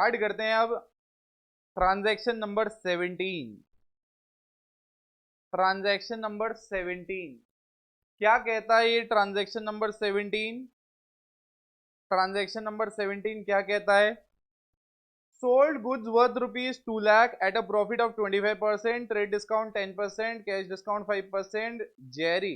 Start करते हैं अब ट्रांजैक्शन नंबर 17। ट्रांजैक्शन नंबर 17 क्या कहता है ये ट्रांजैक्शन नंबर 17? ट्रांजैक्शन नंबर 17 क्या कहता है? Sold goods worth rupees 2 lakh at a profit of 25%, trade discount 10%, cash discount 5%, Jerry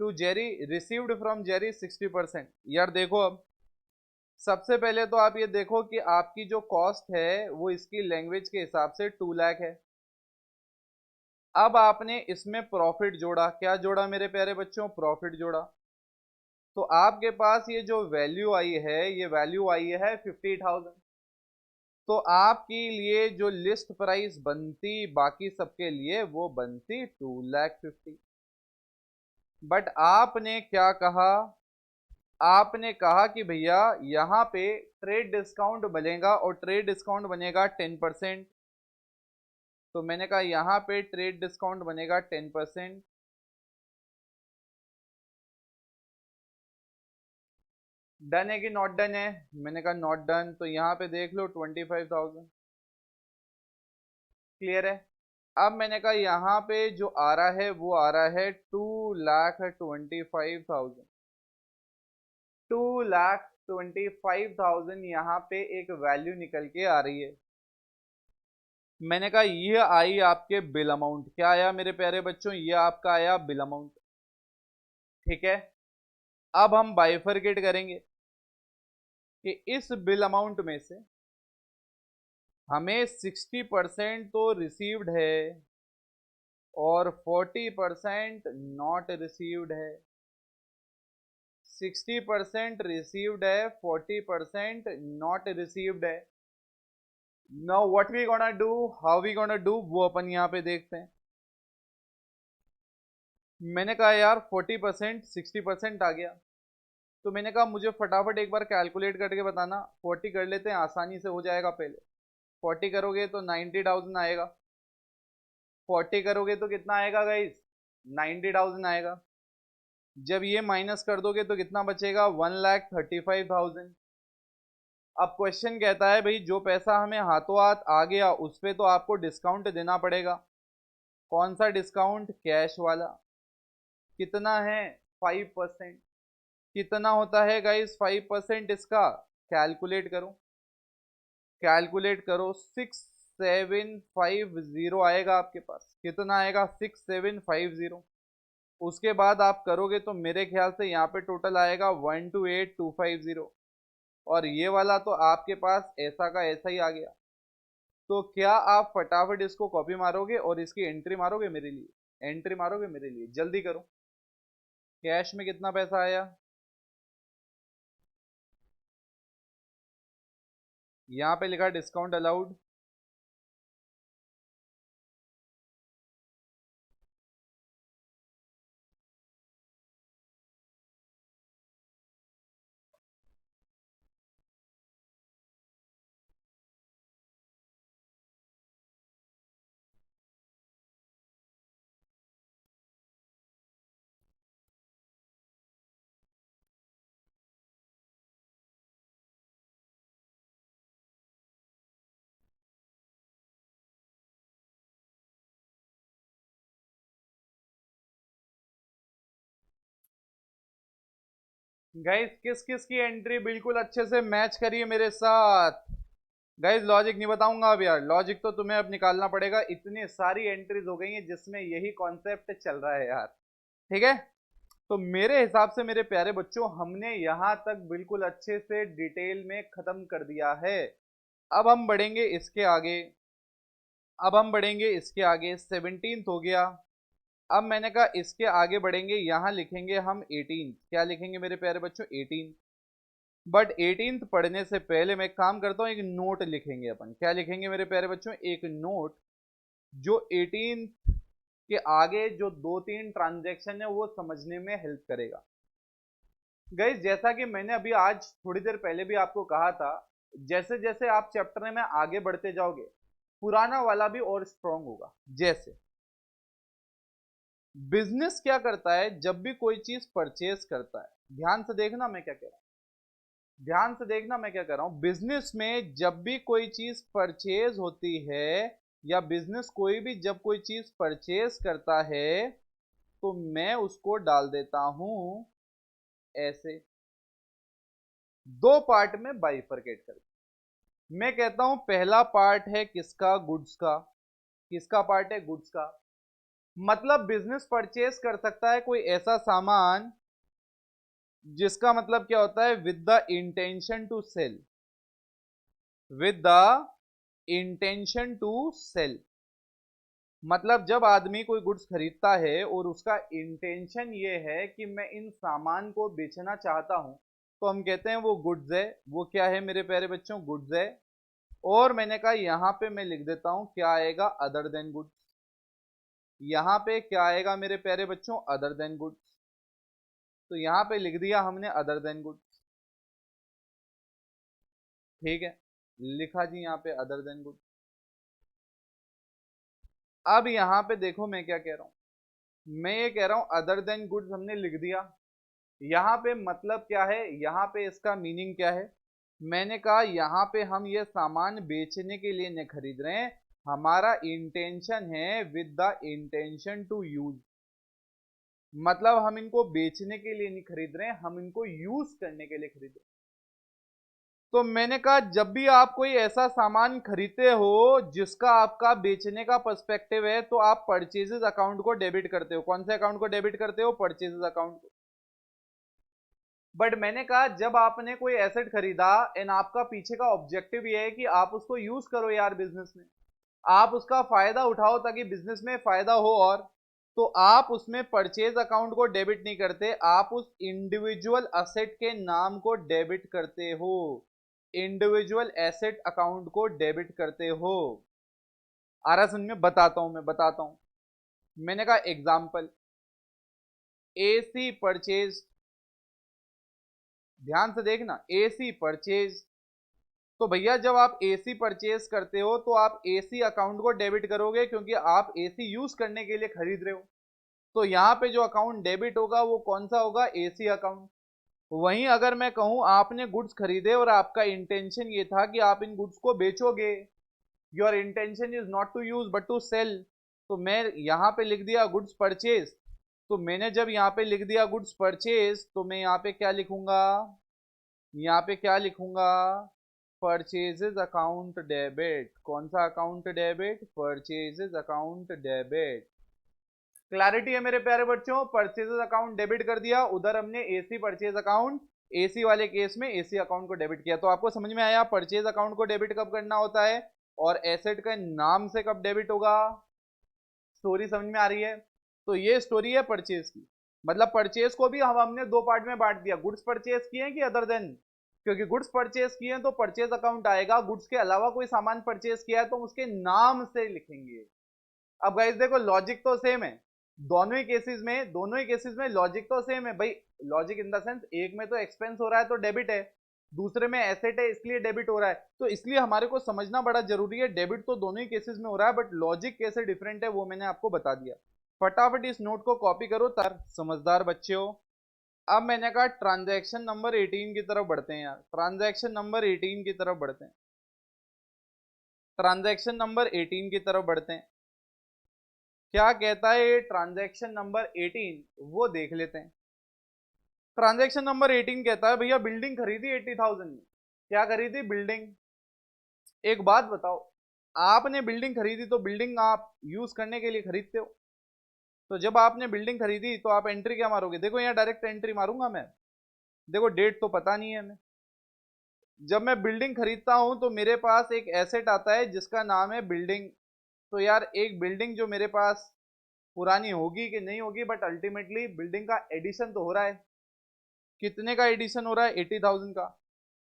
to Jerry, received from Jerry 60%। यार देखो, अब सबसे पहले तो आप ये देखो कि आपकी जो कॉस्ट है वो इसकी लैंग्वेज के हिसाब से 2 लाख है। अब आपने इसमें प्रॉफिट जोड़ा, क्या जोड़ा मेरे प्यारे बच्चों? प्रॉफिट जोड़ा। तो आपके पास ये जो वैल्यू आई है, ये वैल्यू आई है 50,000। तो आपके लिए जो लिस्ट प्राइस बनती बाकी सबके लिए वो बनती 2,50,000। बट आपने क्या कहा? आपने कहा कि भैया यहाँ पे ट्रेड डिस्काउंट बनेगा और ट्रेड डिस्काउंट बनेगा 10%। तो मैंने कहा यहाँ पे ट्रेड डिस्काउंट बनेगा 10%। डन है कि नॉट डन है? मैंने कहा नॉट डन। तो यहाँ पे देख लो 25,000। क्लियर है? अब मैंने कहा यहाँ पे जो आ रहा है वो आ रहा है 2,25,000। 2,25,000 यहाँ पे एक वैल्यू निकल के आ रही है। मैंने कहा ये आई आपके बिल अमाउंट। क्या आया मेरे प्यारे बच्चों? ये आपका आया बिल अमाउंट। ठीक है, अब हम बाइफरकेट करेंगे कि इस बिल अमाउंट में से हमें 60% तो रिसीव्ड है और 40% नॉट रिसीव्ड है। 60% रिसीव्ड है, 40% नॉट रिसीव्ड है। Now what we gonna do, how we gonna do, वो अपन यहां पे देखते हैं। मैंने कहा यार 40% 60% आ गया, तो मैंने कहा मुझे फटाफट एक बार कैलकुलेट करके बताना। 40 कर लेते हैं, आसानी से हो जाएगा। पहले 40 करोगे तो 90,000 आएगा। 40 करोगे तो कितना आएगा गाइस? 90,000 आएगा। जब ये माइनस कर दोगे तो कितना बचेगा? 1,35,000। अब क्वेश्चन कहता है भाई जो पैसा हमें हाथों हाथ आ गया उस पे तो आपको डिस्काउंट देना पड़ेगा। कौन सा डिस्काउंट? कैश वाला। कितना है? 5%। कितना होता है गाइस 5% इसका? कैलकुलेट करो, कैलकुलेट करो। 6,750 आएगा आपके पास। कितना आएगा? 6,750। उसके बाद आप करोगे तो मेरे ख्याल से यहाँ पे टोटल आएगा 128,250। और ये वाला तो आपके पास ऐसा का ऐसा ही आ गया। तो क्या आप फटाफट इसको कॉपी मारोगे और इसकी एंट्री मारोगे मेरे लिए? एंट्री मारोगे मेरे लिए? जल्दी करो। कैश में कितना पैसा आया? यहाँ पे लिखा डिस्काउंट अलाउड। गाइस किस किस की एंट्री बिल्कुल अच्छे से मैच करिए मेरे साथ। गाइस लॉजिक नहीं बताऊंगा अब यार, लॉजिक तो तुम्हें अब निकालना पड़ेगा। इतनी सारी एंट्रीज हो गई हैं जिसमें यही कॉन्सेप्ट चल रहा है यार। ठीक है, तो मेरे हिसाब से मेरे प्यारे बच्चों हमने यहां तक बिल्कुल अच्छे से डिटेल में खत्म कर दिया है। अब हम बढ़ेंगे इसके आगे। अब हम बढ़ेंगे इसके आगे। 17th हो गया। अब मैंने कहा इसके आगे बढ़ेंगे, यहां लिखेंगे हम 18th। क्या लिखेंगे मेरे प्यारे बच्चों? 18th। बट 18th पढ़ने से पहले मैं एक काम करता हूं, एक नोट लिखेंगे अपन। क्या लिखेंगे मेरे प्यारे बच्चों? एक नोट जो 18th के आगे जो दो तीन ट्रांजैक्शन है वो समझने में हेल्प करेगा। गाइस जैसा कि मैंने अभी आज थोड़ी देर पहले भी आपको कहा था, जैसे जैसे आप चैप्टर में आगे बढ़ते जाओगे पुराना वाला भी और स्ट्रांग होगा। जैसे बिजनेस क्या करता है, जब भी कोई चीज परचेज करता है, ध्यान से देखना मैं क्या कह रहा हूं। ध्यान से देखना मैं क्या कर रहा हूं। बिजनेस में जब भी कोई चीज परचेज होती है, या बिजनेस कोई भी जब कोई चीज परचेज करता है, तो मैं उसको डाल देता हूं ऐसे, दो पार्ट में बाइफरकेट कर। मैं कहता हूं पहला पार्ट है किसका, गुड्स का। किसका पार्ट है, गुड्स का। मतलब बिजनेस परचेज कर सकता है कोई ऐसा सामान जिसका मतलब क्या होता है, with the intention to sell. With the intention to sell, मतलब जब आदमी कोई गुड्स खरीदता है और उसका इंटेंशन ये है कि मैं इन सामान को बेचना चाहता हूं, तो हम कहते हैं वो गुड्स है। वो क्या है मेरे प्यारे बच्चों, गुड्स है। और मैंने कहा यहां पे मैं लिख देता हूं क्या आएगा, अदर देन गुड्स। यहां पे क्या आएगा मेरे प्यारे बच्चों, अदर देन गुड्स। तो यहां पे लिख दिया हमने अदर देन गुड्स। ठीक है, लिखा जी यहां पे अदर देन गुड्स। अब यहां पे देखो मैं क्या कह रहा हूं, मैं ये कह रहा हूं अदर देन गुड्स हमने लिख दिया। यहां पे मतलब क्या है, यहां पे इसका मीनिंग क्या है। मैंने कहा यहां पे हम ये सामान बेचने के लिए नहीं खरीद रहे हैं, हमारा इंटेंशन है with the intention to use. मतलब हम इनको बेचने के लिए नहीं खरीद रहे हैं, हम इनको यूज करने के लिए खरीद रहे हैं। तो मैंने कहा जब भी आप कोई ऐसा सामान खरीदते हो जिसका आपका बेचने का पर्सपेक्टिव है, तो आप परचेजेस अकाउंट को डेबिट करते हो। कौन से अकाउंट को डेबिट करते हो, परचेजेस अकाउंट को। बट मैंने कहा जब आपने कोई एसेट खरीदा एंड आपका पीछे का ऑब्जेक्टिव ये है कि आप उसको यूज करो यार बिजनेस में, आप उसका फायदा उठाओ ताकि बिजनेस में फायदा हो, और तो आप उसमें परचेज अकाउंट को डेबिट नहीं करते, आप उस इंडिविजुअल एसेट के नाम को डेबिट करते हो। इंडिविजुअल एसेट अकाउंट को डेबिट करते हो। आ रहा समझ में, बताता हूं मैं बताता हूं। मैंने कहा एग्जाम्पल, एसी परचेज। ध्यान से देखना, एसी परचेज। तो भैया जब आप एसी परचेज करते हो तो आप एसी अकाउंट को डेबिट करोगे, क्योंकि आप एसी यूज करने के लिए खरीद रहे हो। तो यहां पे जो अकाउंट डेबिट होगा वो कौन सा होगा, एसी अकाउंट। वहीं अगर मैं कहूं आपने गुड्स खरीदे और आपका इंटेंशन ये था कि आप इन गुड्स को बेचोगे, your intention is not to use but to sell, तो मैं यहां पे लिख दिया गुड्स परचेज। तो मैंने जब यहां पे लिख दिया गुड्स परचेज, तो मैं यहां पे क्या लिखूंगा, यहाँ पे क्या लिखूंगा, परचेजेस अकाउंट डेबिट। कौन सा account debit, purchases account debit. Clarity है मेरे प्यारे बच्चों, परचेजेस अकाउंट डेबिट कर दिया, उधर हमने एसी परचेज अकाउंट, एसी वाले केस में एसी अकाउंट को डेबिट किया। तो आपको समझ में आया परचेज अकाउंट को डेबिट कब करना होता है, और एसेट के नाम से कब डेबिट होगा। स्टोरी समझ में आ रही है। तो ये स्टोरी है परचेज की। मतलब परचेज को भी हमने दो पार्ट में बांट दिया, गुड्स परचेज किए कि अदर देन। क्योंकि गुड्स परचेज किए तो परचेज अकाउंट आएगा, गुड्स के अलावा कोई सामान परचेज किया है तो उसके नाम से लिखेंगे। अब गाइस देखो लॉजिक तो सेम है, दोनों ही केसेस में लॉजिक तो सेम है भाई। लॉजिक इन द सेंस, एक में तो एक्सपेंस हो रहा है तो डेबिट है, दूसरे में एसेट है इसलिए डेबिट हो रहा है। तो इसलिए हमारे को समझना बड़ा जरूरी है, डेबिट तो दोनों ही केसेस में हो रहा है, बट लॉजिक कैसे डिफरेंट है वो मैंने आपको बता दिया। फटाफट इस नोट को कॉपी करो तार समझदार बच्चे हो। अब मैंने कहा ट्रांजैक्शन नंबर 18 की तरफ बढ़ते हैं यार, ट्रांजैक्शन नंबर 18 की तरफ बढ़ते हैं, ट्रांजैक्शन नंबर 18 की तरफ बढ़ते हैं। क्या कहता है ये ट्रांजैक्शन नंबर 18, वो देख लेते हैं। ट्रांजैक्शन नंबर 18 कहता है भैया बिल्डिंग खरीदी 80,000 में। क्या खरीदी, बिल्डिंग। एक बात बताओ, आपने बिल्डिंग खरीदी तो बिल्डिंग आप यूज करने के लिए खरीदते हो। तो जब आपने बिल्डिंग खरीदी तो आप एंट्री क्या मारोगे, देखो यहाँ डायरेक्ट एंट्री मारूंगा मैं। देखो डेट तो पता नहीं है हमें। जब मैं बिल्डिंग खरीदता हूं तो मेरे पास एक एसेट आता है जिसका नाम है बिल्डिंग। तो यार एक बिल्डिंग जो मेरे पास पुरानी होगी कि नहीं होगी, बट अल्टीमेटली बिल्डिंग का एडिशन तो हो रहा है। कितने का एडिशन हो रहा है, 80,000 का।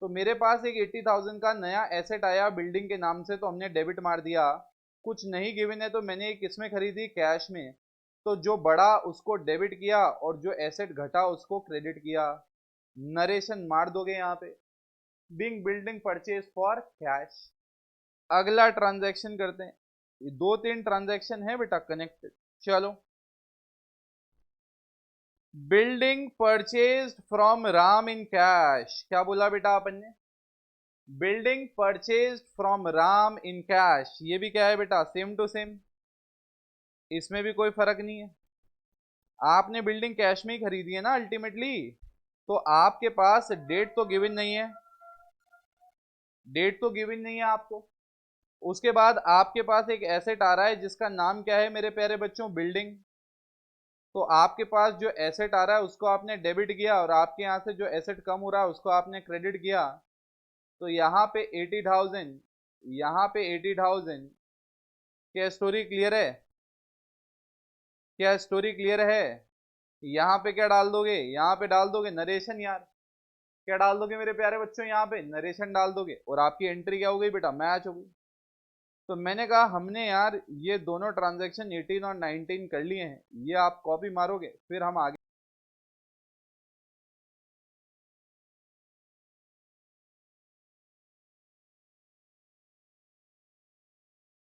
तो मेरे पास एक 80,000 का नया एसेट आया बिल्डिंग के नाम से, तो हमने डेबिट मार दिया। कुछ नहीं गिवन है तो मैंने एक किसमें खरीदी, कैश में। तो जो बढ़ा उसको डेबिट किया और जो एसेट घटा उसको क्रेडिट किया। नरेशन मार दोगे यहाँ पे, being building purchase for cash. अगला ट्रांजैक्शन करते हैं, ये दो तीन ट्रांजैक्शन है बेटा कनेक्टेड। चलो building purchased from Ram in cash, क्या बोला बेटा अपन ने? Building purchased from Ram in cash, ये भी क्या है बेटा? सेम टू सेम, इसमें भी कोई फर्क नहीं है। आपने बिल्डिंग कैश में ही खरीदी है ना अल्टीमेटली, तो आपके पास डेट तो गिवन नहीं है, डेट तो गिवन नहीं है आपको। उसके बाद आपके पास एक एसेट आ रहा है जिसका नाम क्या है मेरे प्यारे बच्चों? बिल्डिंग। तो आपके पास जो एसेट आ रहा है उसको आपने डेबिट किया, और आपके यहां से जो एसेट कम हो रहा है उसको आपने क्रेडिट किया। तो यहाँ पे 80,000, यहाँ पे 80,000। क्या स्टोरी क्लियर है? क्या स्टोरी क्लियर है? यहाँ पे क्या डाल दोगे? यहाँ पे डाल दोगे नरेशन यार। क्या डाल दोगे मेरे प्यारे बच्चों? यहाँ पे नरेशन डाल दोगे, और आपकी एंट्री क्या हो गई बेटा? मैच हो गई। तो मैंने कहा हमने यार ये दोनों ट्रांजैक्शन 18 और 19 कर लिए हैं, ये आप कॉपी मारोगे फिर हम आगे